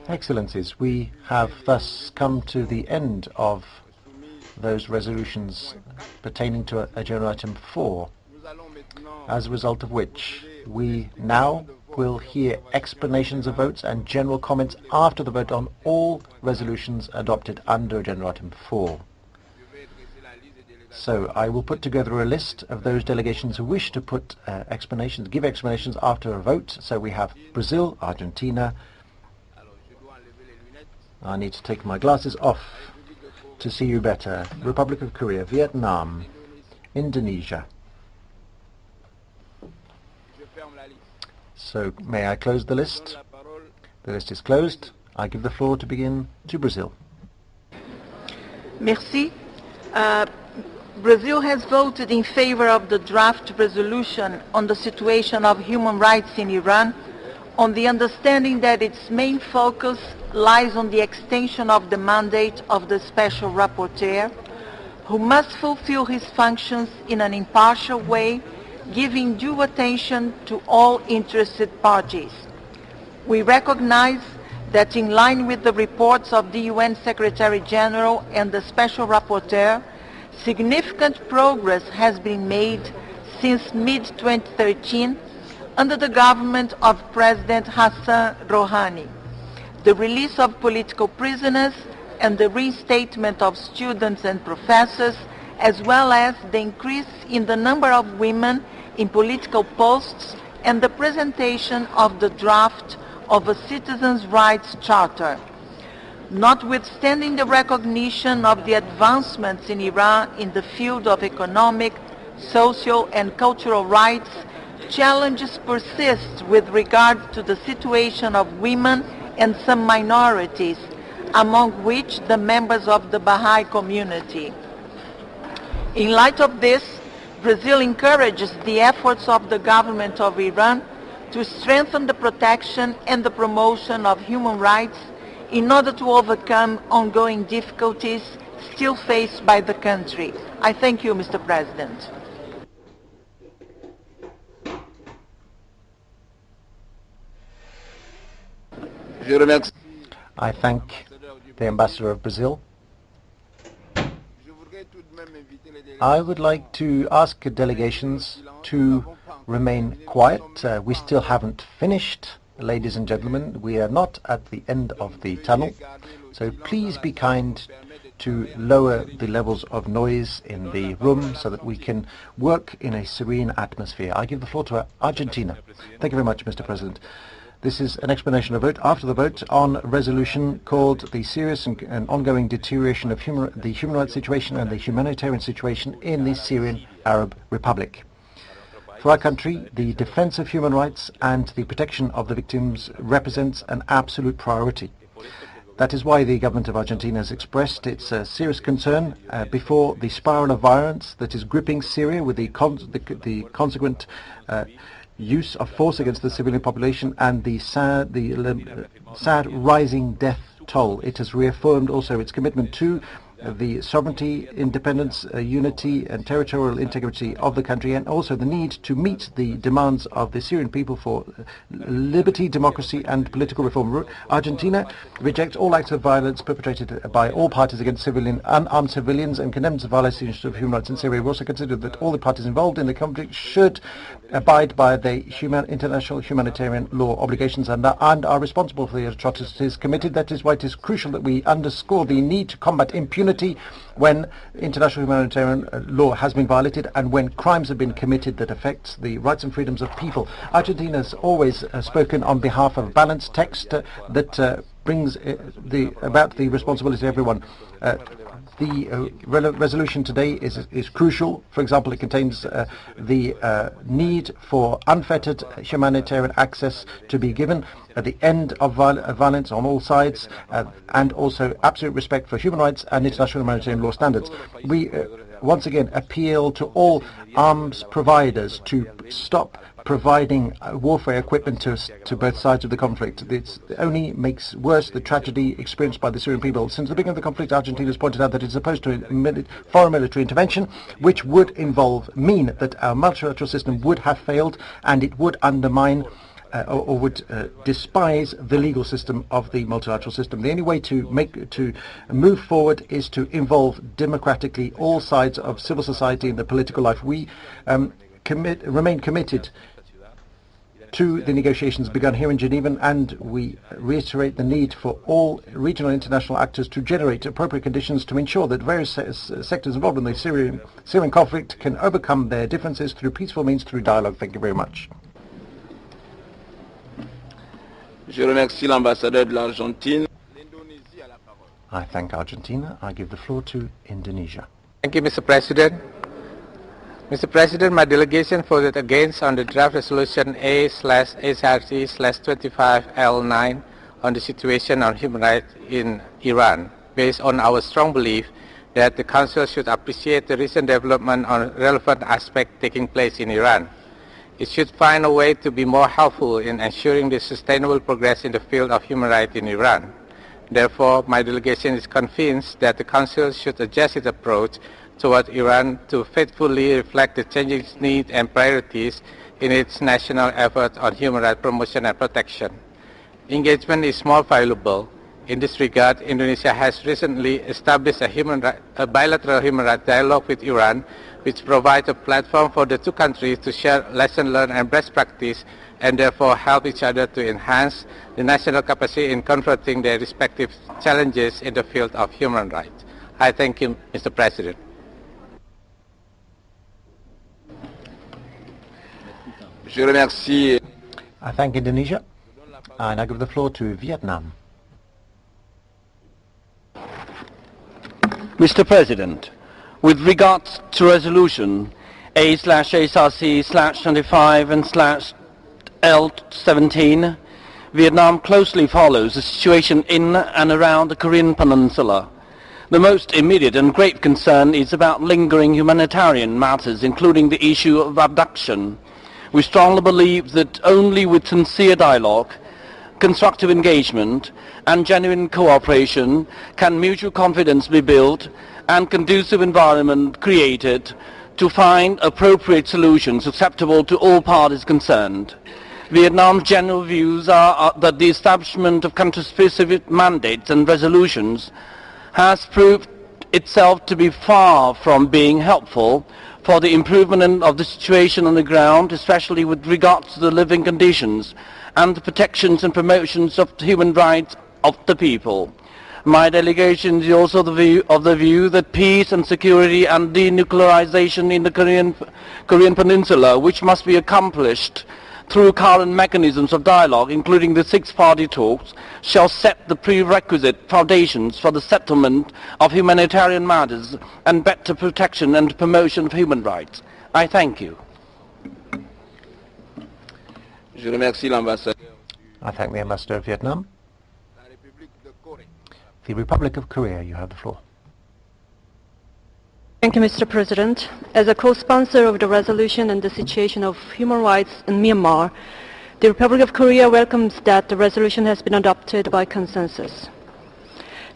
Excellencies, we have thus come to the end of those resolutions pertaining to Agenda Item 4, as a result of which we now will hear explanations of votes and general comments after the vote on all resolutions adopted under Agenda Item 4. So I will put together a list of those delegations who wish to put give explanations after a vote. So we have Brazil, Argentina. I need to take my glasses off to see you better. Republic of Korea, Vietnam, Indonesia. So may I close the list? The list is closed. I give the floor to begin to Brazil. Merci. Brazil has voted in favor of the draft resolution on the situation of human rights in Iran, on the understanding that its main focus lies on the extension of the mandate of the Special Rapporteur, who must fulfill his functions in an impartial way, giving due attention to all interested parties. We recognize that in line with the reports of the UN Secretary General and the Special Rapporteur, significant progress has been made since mid-2013 under the government of President Hassan Rouhani. The release of political prisoners and the reinstatement of students and professors, as well as the increase in the number of women in political posts and the presentation of the draft of a Citizens' Rights Charter. Notwithstanding the recognition of the advancements in Iran in the field of economic, social and cultural rights, challenges persist with regard to the situation of women and some minorities, among which the members of the Baha'i community. In light of this, Brazil encourages the efforts of the government of Iran to strengthen the protection and the promotion of human rights in order to overcome ongoing difficulties still faced by the country. I thank you, Mr. President. I thank the Ambassador of Brazil. I would like to ask delegations to remain quiet. We still haven't finished, ladies and gentlemen. We are not at the end of the tunnel. So please be kind to lower the levels of noise in the room so that we can work in a serene atmosphere. I give the floor to Argentina. Thank you very much, Mr. President. This is an explanation of vote after the vote on a resolution called the serious and ongoing deterioration of the human rights situation and the humanitarian situation in the Syrian Arab Republic. For our country, the defense of human rights and the protection of the victims represents an absolute priority. That is why the government of Argentina has expressed its serious concern before the spiral of violence that is gripping Syria with the consequent use of force against the civilian population and the sad rising death toll. It has reaffirmed also its commitment to the sovereignty, independence, unity and territorial integrity of the country, and also the need to meet the demands of the Syrian people for liberty, democracy and political reform. Argentina rejects all acts of violence perpetrated by all parties against unarmed civilians and condemns the violations of human rights in Syria. We also consider that all the parties involved in the conflict should abide by the international humanitarian law obligations and are responsible for the atrocities committed. That is why it is crucial that we underscore the need to combat impunity when international humanitarian law has been violated and when crimes have been committed that affect the rights and freedoms of people. Argentina has always spoken on behalf of a balanced text that brings about the responsibility of everyone. The resolution today is crucial. For example, it contains the need for unfettered humanitarian access to be given, the end of violence on all sides, and also absolute respect for human rights and international humanitarian law standards. We once again appeal to all arms providers to stop providing warfare equipment to both sides of the conflict. It only makes worse the tragedy experienced by the Syrian people. Since the beginning of the conflict, Argentina has pointed out that it is opposed to foreign military intervention, which would mean that our multilateral system would have failed and it would undermine or would despise the legal system of the multilateral system. The only way to move forward is to involve democratically all sides of civil society and the political life. We remain committed to the negotiations begun here in Geneva, and we reiterate the need for all regional and international actors to generate appropriate conditions to ensure that various sectors involved in the Syrian conflict can overcome their differences through peaceful means, through dialogue. Thank you very much. Je remercie l'ambassadeur de l'Argentine. I thank Argentina. I give the floor to Indonesia. Thank you, Mr. President. Mr. President, my delegation voted against on the draft resolution A/HRC/25L9 on the situation on human rights in Iran, based on our strong belief that the Council should appreciate the recent development on relevant aspects taking place in Iran. It should find a way to be more helpful in ensuring the sustainable progress in the field of human rights in Iran. Therefore, my delegation is convinced that the Council should adjust its approach toward Iran to faithfully reflect the changing needs and priorities in its national effort on human rights promotion and protection. Engagement is more valuable. In this regard, Indonesia has recently established a bilateral human rights dialogue with Iran, which provides a platform for the two countries to share lessons learned and best practice, and therefore help each other to enhance the national capacity in confronting their respective challenges in the field of human rights. I thank you, Mr. President. Je remercie. I thank Indonesia, and I give the floor to Vietnam. Mr. President, with regards to resolution A/HRC/25 and /L17, Vietnam closely follows the situation in and around the Korean Peninsula. The most immediate and grave concern is about lingering humanitarian matters, including the issue of abduction. We strongly believe that only with sincere dialogue, constructive engagement, and genuine cooperation can mutual confidence be built and conducive environment created to find appropriate solutions acceptable to all parties concerned. Vietnam's general views are that the establishment of country-specific mandates and resolutions has proved itself to be far from being helpful for the improvement of the situation on the ground, especially with regards to the living conditions and the protections and promotions of the human rights of the people. My delegation is also of the view that peace and security and denuclearization in the Korean Peninsula, which must be accomplished through current mechanisms of dialogue, including the six-party talks, shall set the prerequisite foundations for the settlement of humanitarian matters and better protection and promotion of human rights. I thank you. Je remercie l'ambassadeur. I thank the Ambassador of Vietnam. The Republic of Korea, you have the floor. Thank you, Mr. President. As a co-sponsor of the resolution on the situation of human rights in Myanmar, the Republic of Korea welcomes that the resolution has been adopted by consensus.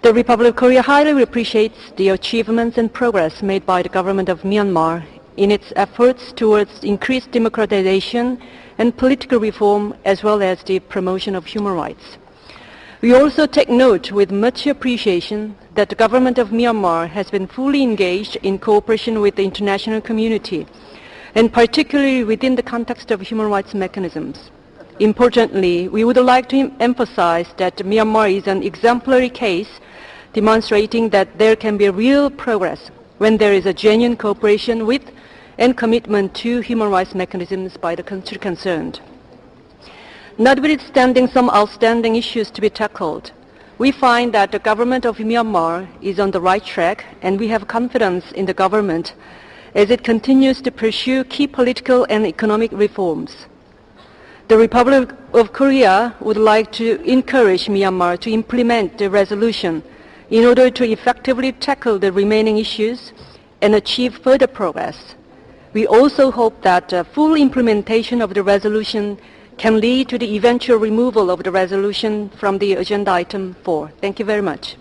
The Republic of Korea highly appreciates the achievements and progress made by the government of Myanmar in its efforts towards increased democratization and political reform, as well as the promotion of human rights. We also take note with much appreciation that the government of Myanmar has been fully engaged in cooperation with the international community, and particularly within the context of human rights mechanisms. Importantly, we would like to emphasize that Myanmar is an exemplary case demonstrating that there can be real progress when there is a genuine cooperation with and commitment to human rights mechanisms by the country concerned. Notwithstanding some outstanding issues to be tackled, we find that the government of Myanmar is on the right track, and we have confidence in the government as it continues to pursue key political and economic reforms. The Republic of Korea would like to encourage Myanmar to implement the resolution in order to effectively tackle the remaining issues and achieve further progress. We also hope that full implementation of the resolution can lead to the eventual removal of the resolution from the agenda item 4. Thank you very much.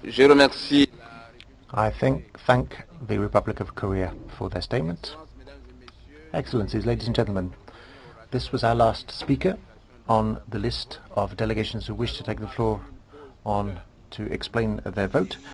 Je remercie. I thank the Republic of Korea for their statement. Excellencies, ladies and gentlemen, this was our last speaker on the list of delegations who wish to take the floor on to explain their vote.